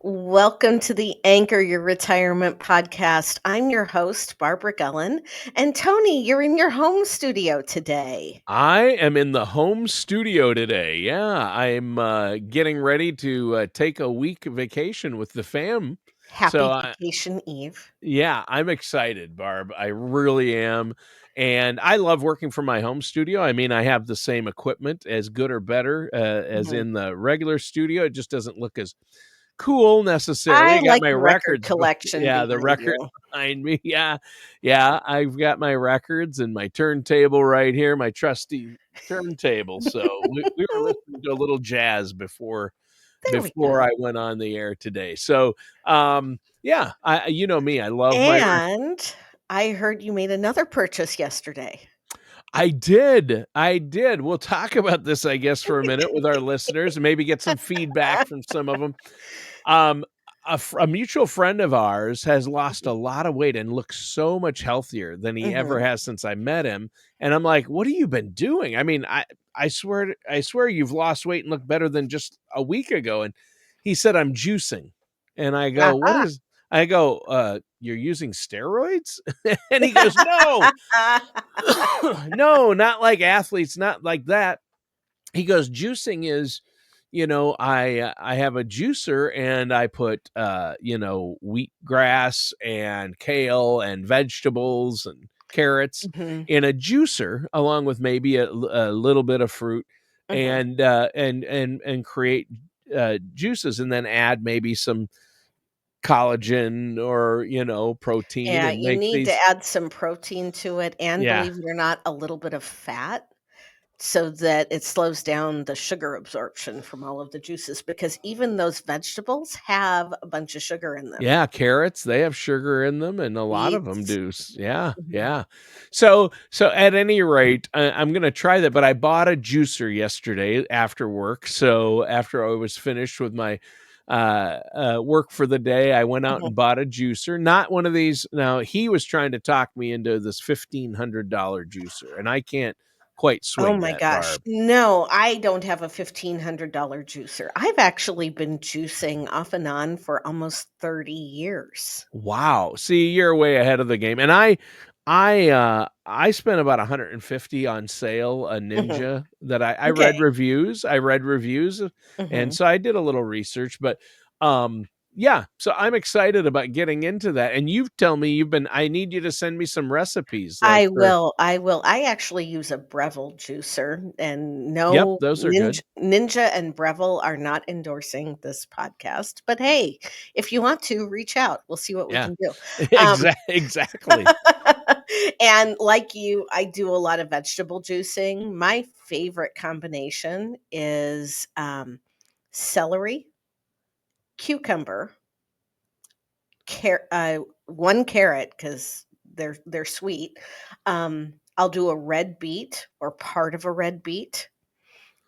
Welcome to the Anchor Your Retirement podcast. I'm your host, Barbara Gullen. And Tony, you're in your home studio today. I am in the home studio today. Yeah, I'm getting ready to take a week vacation with the fam. So, Happy Vacation Eve. yeah, I'm excited, Barb. I really am. And I love working from my home studio. I mean, I have the same equipment, as good or better as Mhm. in the regular studio. It just doesn't look as cool necessarily. I I got like my the record records collection yeah, the behind record you. behind me. Yeah. Yeah, I've got my records and my turntable right here, my trusty turntable. So we were listening to a little jazz There we before go. I went on the air today. So, yeah, I you know me, I love my And I heard you made another purchase yesterday. I did. I did. We'll talk about this, I guess, for a minute with our listeners and maybe get some feedback from some of them. Um, a mutual friend of ours has lost a lot of weight and looks so much healthier than he ever Mhm. has since I met him. And I'm like, "What have you been doing?" I mean, I swear you've lost weight and look better than just a week ago. And he said, "I'm juicing." And I go, "What Aha. is?" I go, "You're using steroids?" And he goes, "No, no, not like athletes, not like that." He goes, "Juicing is, I have a juicer and I put wheatgrass and kale and vegetables and carrots Mhm. in a juicer along with maybe a little bit of fruit Mhm. and create juices and then add maybe some collagen or protein Yeah, and you make need to these." add some protein to it and, Yeah. believe it or not, a little bit of fat. So that it slows down the sugar absorption from all of the juices because even those vegetables have a bunch of sugar in them. Yeah, carrots, they have sugar in them, and a lot of them Beets. do. Yeah, Mhm. yeah. So at any rate, I'm gonna try that. But I bought a juicer yesterday after work. So after I was finished with my work for the day, I went out Mhm. and bought a juicer. Not one of these. Now he was trying to talk me into this $1,500 juicer, and I can't quite Oh swing my that, gosh. Barb. No, I don't have a $1,500 juicer. I've actually been juicing off and on for almost 30 years. Wow. See, you're way ahead of the game. And I spent about 150 on sale, a Mhm. Ninja that I Okay. read reviews. I read reviews and Mhm. so I did a little research, but yeah, so I'm excited about getting into that. And you tell me I need you to send me some recipes like I for will, I will. I actually use a Breville juicer, and Yep, no, those are good. Ninja and Breville are not endorsing this podcast, but hey, if you want to, reach out. We'll see what we Yeah. can do. Um, Exactly. and like you, I do a lot of vegetable juicing. My favorite combination is, celery, cucumber, 1 carrot because 'cause they're sweet. I'll do a red beet or part of a red beet,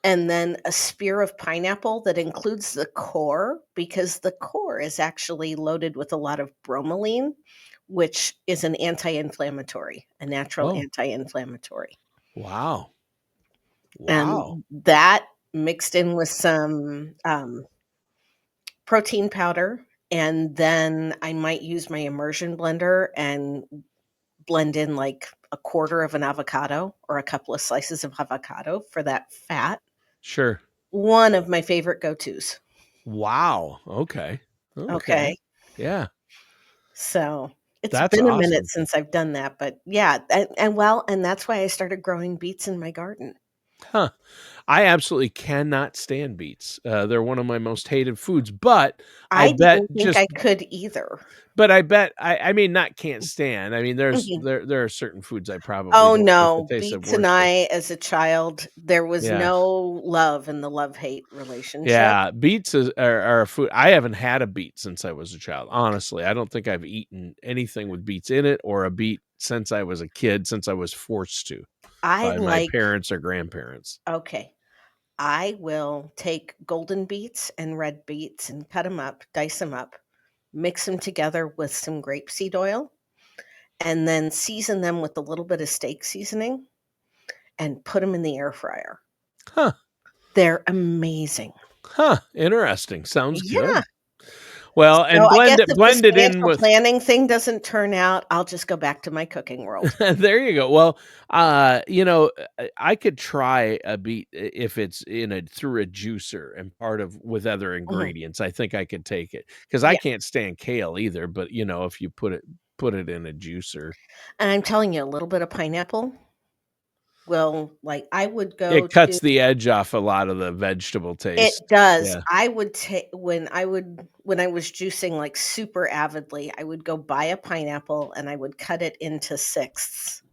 and then a spear of pineapple that includes the core because the core is actually loaded with a lot of bromelain, which is an anti-inflammatory, a natural Oh, anti-inflammatory. wow. And Wow. that mixed in with some, protein powder, and then I might use my immersion blender and blend in like a quarter of an avocado or a couple of slices of avocado for that fat. Sure. One of my favorite go-tos. Wow. Okay. Okay. Okay. Yeah. So, it's That's been a minute awesome. since I've done that, but yeah, and that's why I started growing beets in my garden. Huh. I absolutely cannot stand beets. They're one of my most hated foods, but I I bet didn't think just I could either. I mean, not can't stand. I mean, Mhm. there are certain foods I probably Oh, don't like the no, taste of beets worse, and but I, as a child, there was yeah. no love in the love-hate relationship. Yeah, beets are a food. I haven't had a beet since I was a child. Honestly, I don't think I've eaten anything with beets in it or a beet since I was a kid, since I was forced to I by my like parents or grandparents. okay. I will take golden beets and red beets and cut them up, dice them up, mix them together with some grapeseed oil, and then season them with a little bit of steak seasoning and put them in the air fryer. Huh. They're amazing. Huh. Interesting. Sounds Yeah. good. Well, So and I guess if this blend it in financial with planning thing doesn't turn out, I'll just go back to my cooking world. there you go. Well, I could try a beet if it's in a through a juicer and part of with other Mhm. ingredients. I think I could take it because I Yeah, can't stand kale either. But if you put it in a juicer, and I'm telling you, a little bit of pineapple will like, I would go it to cuts the edge off a lot of the vegetable it taste. does. Yeah, I would take when I was juicing, like, super avidly, I would go buy a pineapple and I would cut it into sixths,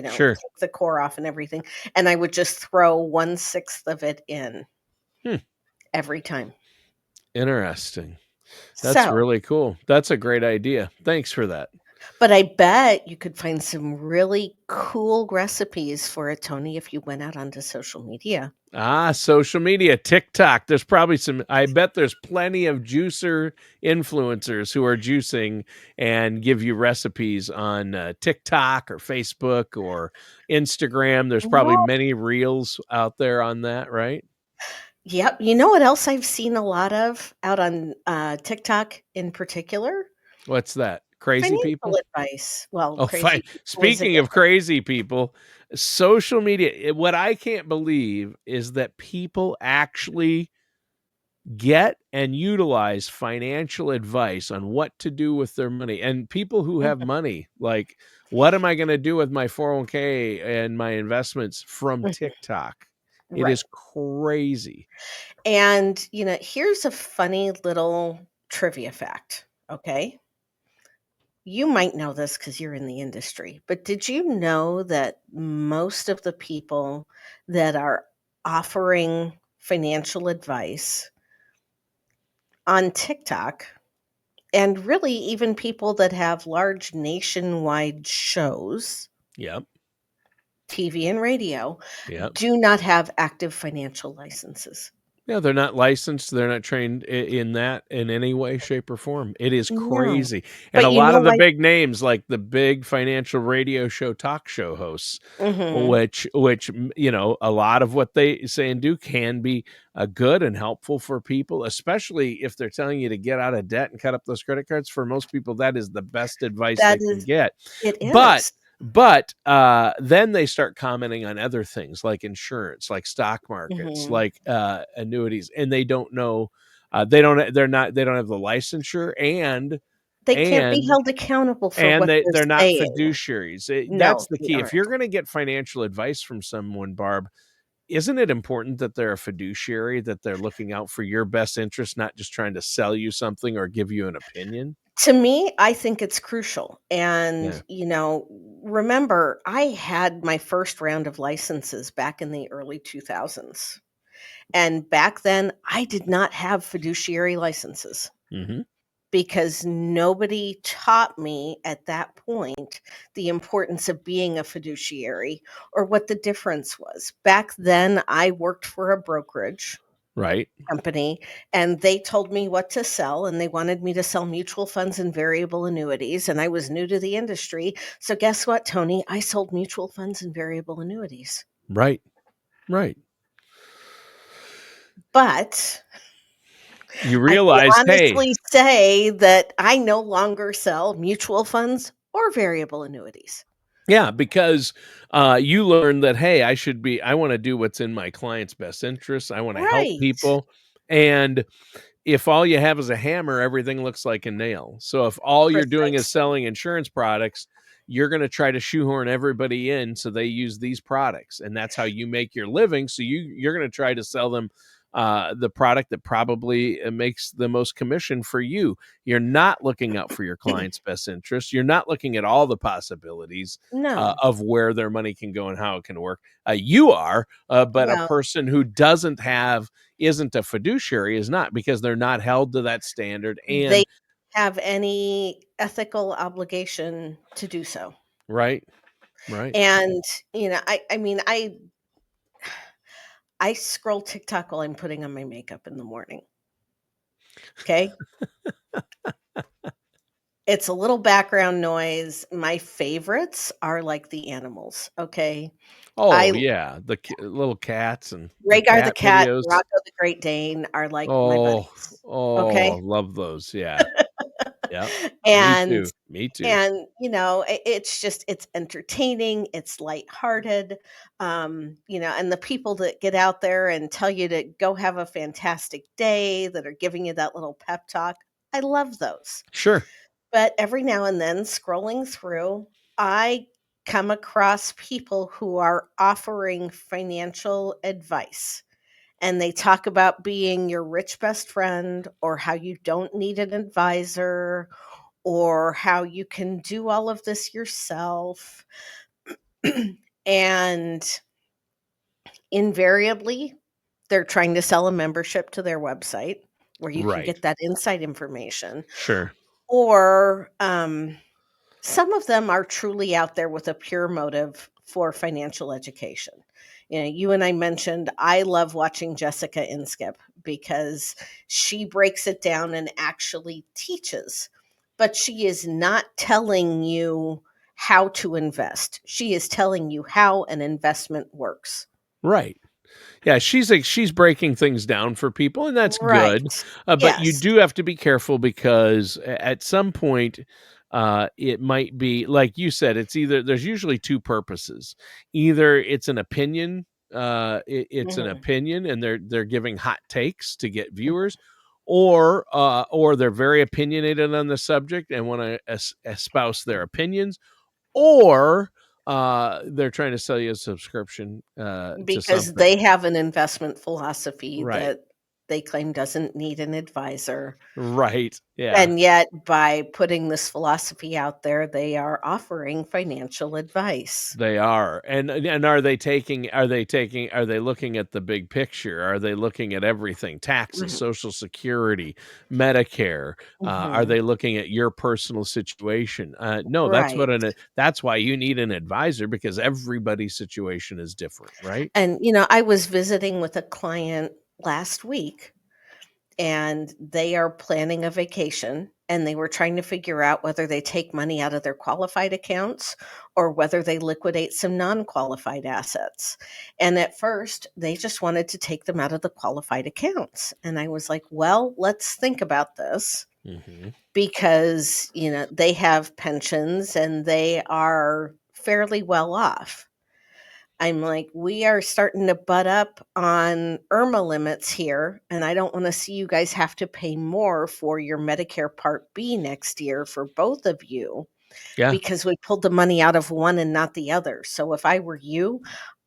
sure. take the core off and everything, and I would just throw 1/6 of it in Hmm, every time. interesting. That's So really cool. That's a great idea. Thanks for that. but I bet you could find some really cool recipes for it, Tony, if you went out onto social media. Ah, social media, TikTok. There's probably some I bet there's plenty of juicer influencers who are juicing and give you recipes on TikTok or Facebook or Instagram. There's probably Well, many reels out there on that, right? yep. You know what else I've seen a lot of out on, TikTok in particular? What's that? Crazy Financial people? advice. Well, Oh, fine. crazy people is a Speaking of different. crazy people, social media, what I can't believe is that people actually get and utilize financial advice on what to do with their money. And people who have Mhm, money, like, what am I going to do with my 401k and my investments from mhm. TikTok? It Right. is crazy. And, here's a funny little trivia fact, okay? You might know this because 'cause you're in the industry, but did you know that most of the people that are offering financial advice on TikTok, and really even people that have large nationwide shows, Yep. TV and radio, Yep. do not have active financial licenses? Yeah, they're not licensed. They're not trained in that in any way, shape, or form. It is No. crazy. And But a you lot know of the why. big names, like the big financial radio show talk show hosts, Mhm. which a lot of what they say and do can be good and helpful for people, especially if they're telling you to get out of debt and cut up those credit cards. For most people, that is the best advice That they can is get. it But is. then they start commenting on other things like insurance, like stock markets, Mhm. like annuities, and they don't know. They don't have the licensure, They can't be and held accountable for what they're they're not saying. fiduciaries. That's No, the they key. If aren't. you're going to get financial advice from someone, Barb, isn't it important that they're a fiduciary, that they're looking out for your best interest, not just trying to sell you something or give you an opinion? To me, I think it's crucial, and, Yeah. remember, I had my first round of licenses back in the early 2000s, and back then, I did not have fiduciary licenses Hmm. because nobody taught me at that point the importance of being a fiduciary or what the difference was. Back then, I worked for a brokerage Right. company, and they told me what to sell, and they wanted me to sell mutual funds and variable annuities, and I was new to the industry. So guess what, Tony? I sold mutual funds and variable annuities. Right. Right. But You I can realize, hey, honestly say that I no longer sell mutual funds or variable annuities. yeah, because, you learn that, "Hey, I wanna do what's in my client's best interest, I wanna help Right. people," and if all you have is a hammer, everything looks like a nail. So if all you're doing is Precisely. selling insurance products, you're gonna try to shoehorn everybody in so they use these products, and that's how you make your living, so you're gonna try to sell them, the product that probably, makes the most commission for you. You're not looking out for your client's best interest. You're not looking at all the possibilities, No. of where their money can go and how it can work. You are, but a Well, person who isn't a fiduciary is not because they're not held to that standard they and have any ethical obligation to do so. right, right. And, I mean, I scroll TikTok while I'm putting on my makeup in the morning, okay? It's a little background noise. My favorites are like the animals, okay? Oh, I yeah, the little cats and the Rhaegar the cat cat, videos. Rocco the Great Dane are like my Oh, buddies, oh, okay? love those, yeah. Yep. Me And too, me too. and, it's just it's entertaining, it's lighthearted, and the people that get out there and tell you to go have a fantastic day, that are giving you that little pep talk, I love those. Sure. But every now and then, scrolling through, I come across people who are offering financial advice. And they talk about being your rich best friend, or how you don't need an advisor, or how you can do all of this yourself. And invariably, they're trying to sell a membership to their website where you can Right. get that inside information. Sure. Or some of them are truly out there with a pure motive for financial education. You and I mentioned I love watching Jessica Inskip because she breaks it down and actually teaches, but she is not telling you how to invest. She is telling you how an investment works. Right. Yeah, she's breaking things down for people, and that's good, Right. but you Yes. do have to be careful because at some point, it might be like you said, it's either there's usually 2 purposes. Either it's an opinion, it's an Mhm. opinion, and they're giving hot takes to get viewers, or they're very opinionated on the subject and wanna espouse their opinions, or, they're trying to sell you a subscription, to Because something. they have an investment philosophy Right. that they claim doesn't need an advisor. Right, yeah, And yet, by putting this philosophy out there, they are offering financial advice. they are, and are they looking at the big picture? Are they looking at everything? Taxes, Mhm, Social Security, Medicare? Are mhm. they looking at your personal situation? No, Right. that's why you need an advisor because everybody's situation is different, right? And, I was visiting with a client last week, and they are planning a vacation, and they were trying to figure out whether they take money out of their qualified accounts or whether they liquidate some non-qualified assets. And at first, they just wanted to take them out of the qualified accounts. And I was like, "Well, let's think about this." Mhm. Because, they have pensions and they are fairly well off. I'm like, "We are starting to butt up on IRMA limits here, and I don't wanna see you guys have to pay more for your Medicare Part B next year for both of you Yeah, because we pulled the money out of one and not the other." So if I were you,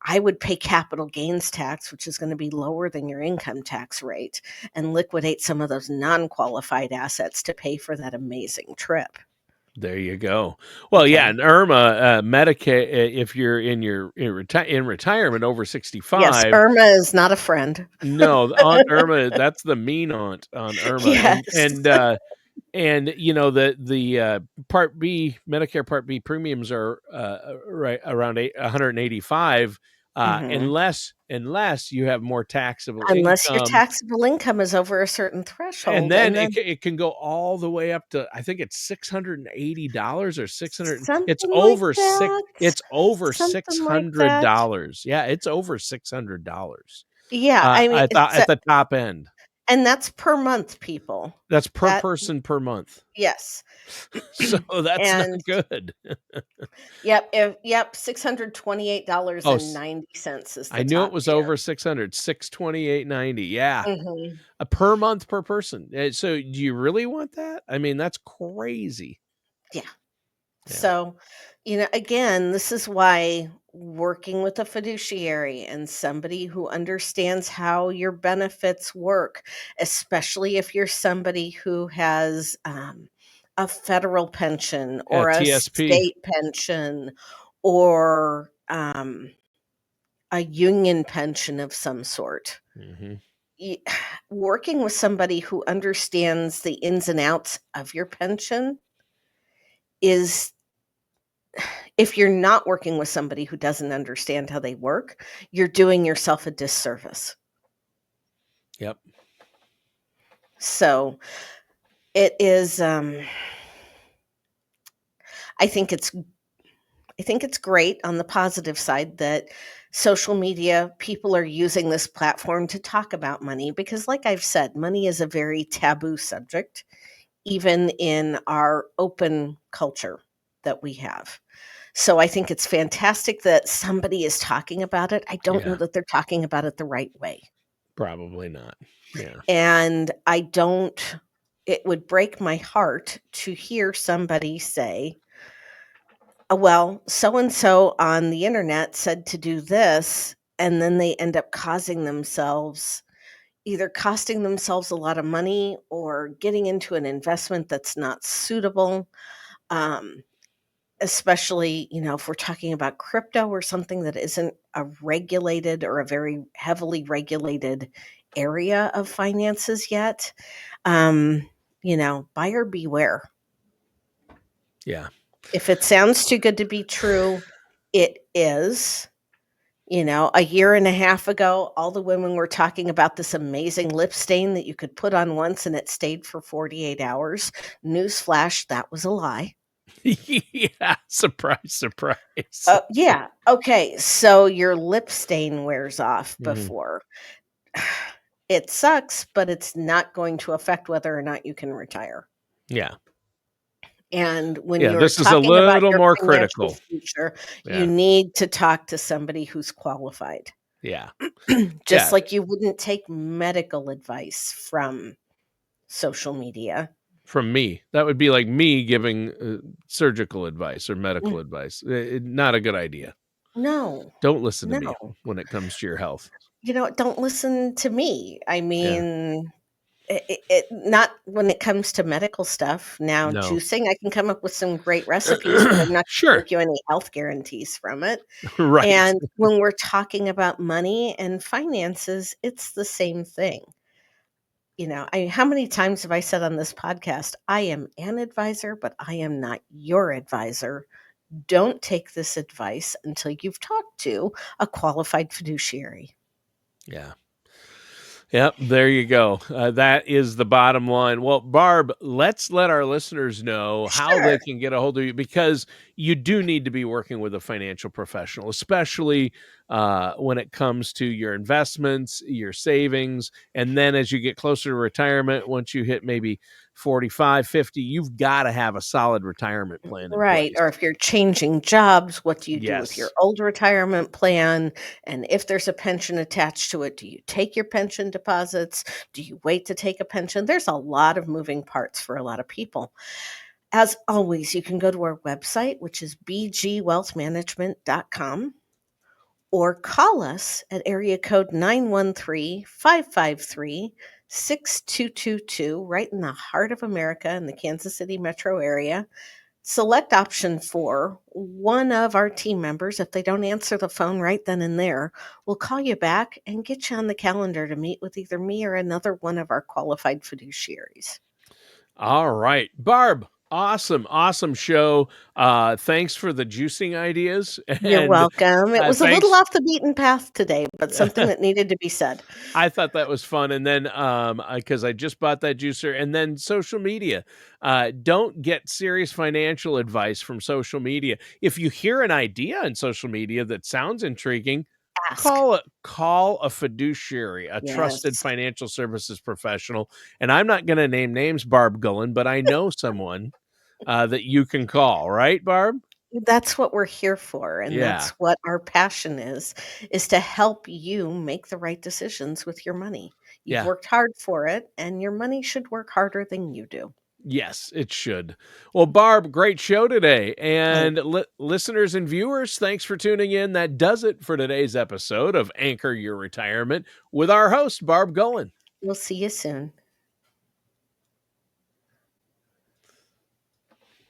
I would pay capital gains tax, which is gonna be lower than your income tax rate, and liquidate some of those non-qualified assets to pay for that amazing trip. there you go. Well, yeah, Okay. and IRMA, Medicaid, if you're in retirement over Yes, 65. IRMA is not a friend. No, the Aunt Irma, that's the mean aunt on Irma, Yes. and, Part B Medicare Part B premiums are, right around 185, Mhm. unless you have more taxable Unless your income, taxable income is over a certain and threshold, then and then it can go all the way up to, I think it's $680 or 600. something like that, It's over something like that. $600. Yeah, it's over $600, Yeah, I mean, at the top end. and that's per month, people. That's per That person per month. yes. So that's not And good. Oh, $628.90 is I the knew it top was tier. over 600, 628.90. Yeah, Mhm. per month per person. So do you really want that? I mean, that's crazy. Yeah. Yeah. So, again, this is why working with a fiduciary and somebody who understands how your benefits work, especially if you're somebody who has a federal pension Yeah, or a TSP. state pension or a union pension of some sort. Mhm. y- Working with somebody who understands the ins and outs of your pension is if you're not working with somebody who doesn't understand how they work, you're doing yourself a disservice. Yep. So it is, I think it's great on the positive side that social media people are using this platform to talk about money because like I've said, money is a very taboo subject even in our open culture that we have. So I think it's fantastic that somebody is talking about it. I don't know Yeah, that they're talking about it the right way. probably not. Yeah. And I don't it would break my heart to hear somebody say, well, so and so on the internet said to do this, and then they end up causing themselves either costing themselves a lot of money or getting into an investment that's not suitable. Um, Especially, if we're talking about crypto or something that isn't a regulated or a very heavily regulated area of finances yet. Um, Buyer beware. Yeah. If it sounds too good to be true, it is. A year and a half ago, all the women were talking about this amazing lip stain that you could put on once and it stayed for 48 hours. Newsflash, that was a lie. Yeah. Surprise, surprise. Yeah. Okay. So your lip stain wears off Mhm. before. It sucks, but it's not going to affect whether or not you can retire. Yeah. And when Yeah, you're this is a talking about little your more financial critical. future, you Yeah. need to talk to somebody who's qualified. Yeah. Just Yeah. like you wouldn't take medical advice from social media. From me. That would be like me giving, surgical advice or Mm, medical advice. Not a good idea. no, Don't listen to me no. when it comes to your health. Don't listen to me. I Yeah. mean, it not when it comes to medical stuff. Now, No. juicing, I can come up with some great recipes, but I'm not gonna Sure. make you any health guarantees from it. Right. And when we're talking about money and finances, it's the same thing. How many times have I said on this podcast, I am an advisor, but I am not your advisor. Don't take this advice until you've talked to a qualified fiduciary. Yeah. Yep, there you go. That is the bottom line. Well, Barb, let's let our listeners know how they Sure. can get a hold of you because you do need to be working with a financial professional, especially when it comes to your investments, your savings. And then as you get closer to retirement, once you hit maybe 45, 50, you've got to have a solid retirement plan in Right. place. Or if you're changing jobs, what do you do with your Yes. old retirement plan? And if there's a pension attached to it, do you take your pension deposits? Do you wait to take a pension? There's a lot of moving parts for a lot of people. As always, you can go to our website, which is bgwealthmanagement.com, or call us at area code 913-553-6222, right in the heart of America in the Kansas City metro area. Select option 4. One of our team members, if they don't answer the phone right then and there, will call you back and get you on the calendar to meet with either me or another one of our qualified fiduciaries. All right. Barb, awesome, awesome show. Thanks for the juicing ideas You're and welcome. It was a little thanks. off the beaten path today, but something that needed to be said. I thought that was fun. And then, because I just bought that juicer, and then social media. Don't get serious financial advice from social media. If you hear an idea on social media that sounds intriguing, Ask. call a fiduciary, a trusted Yes. financial services professional. And I'm not going to name names, Barb Gullen, but I know someone that you can call, right, Barb? That's what we're here for, and Yeah, that's what our passion is to help you make the right decisions with your money. You've yeah. worked hard for it, and your money should work harder than you do. Yes, it should. Well, Barb, great show today. Oh, And listeners and viewers, thanks for tuning in. That does it for today's episode of Anchor Your Retirement with our host, Barb Gullen. we'll see you soon.